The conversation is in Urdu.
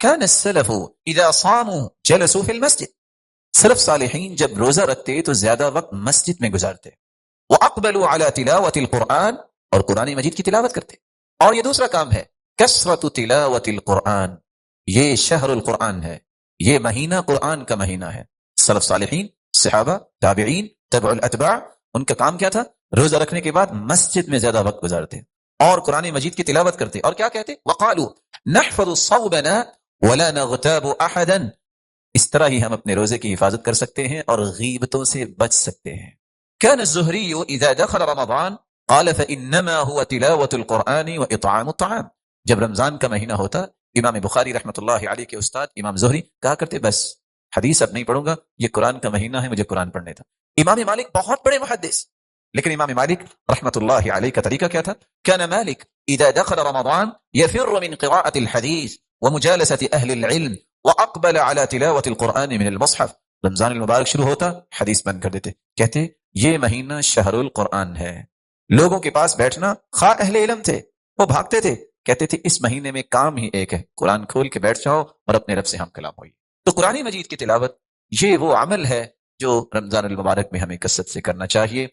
كان السلف اذا صاموا جلسوا في المسجد، سلف صالحین جب روزہ رکھتے تو زیادہ وقت مسجد میں گزارتے. وَأَقْبَلُوا عَلَى تِلَاوَةِ الْقُرْآنِ، اور قرآن مجید کی تلاوت کرتے. اور یہ دوسرا کام ہے کثرت تلاوت القرآن، یہ شہر القرآن ہے، یہ مہینہ قرآن کا مہینہ ہے. سلف صالحین، صحابہ، تابعین، تبع الاتباع، ان کا کام کیا تھا؟ روزہ رکھنے کے بعد مسجد میں زیادہ وقت گزارتے اور قرآن مجید کی تلاوت کرتے. اور کیا کہتے؟ وقالوا نحفظ صومنا ولا نغتاب احدا، اس طرح ہی ہم اپنے روزے کی حفاظت کر سکتے ہیں اور غیبتوں سے بچ سکتے ہیں. كان الزهري اذا دخل رمضان قال فانما هو تلاوة القرآن واطعام الطعام. جب رمضان کا مہینہ ہوتا، امام بخاری رحمۃ اللہ علیہ کے استاد امام زہری کہا کرتے بس حدیث اب نہیں پڑھوں گا، یہ قرآن کا مہینہ ہے، مجھے قرآن پڑھنے تھا. امام مالک بہت بڑے محدث، لیکن امام مالک رحمۃ اللہ علیہ کا طریقہ کیا تھا؟ كان مالك اذا دخل رمضان يفر من قراءة الحديث ومجالسة اهل العلم واقبل على تلاوة القرآن من المصحف. رمضان المبارک شروع ہوتا، حدیث بند کر دیتے، کہتے یہ مہینہ شہر القرآن ہے. لوگوں کے پاس بیٹھنا، خواہ اہل علم تھے وہ بھاگتے تھے، کہتے تھے اس مہینے میں کام ہی ایک ہے، قرآن کھول کے بیٹھ جاؤ اور اپنے رب سے ہم کلام ہوئی. تو قرآن مجید کی تلاوت یہ وہ عمل ہے جو رمضان المبارک میں ہمیں کثرت سے کرنا چاہیے.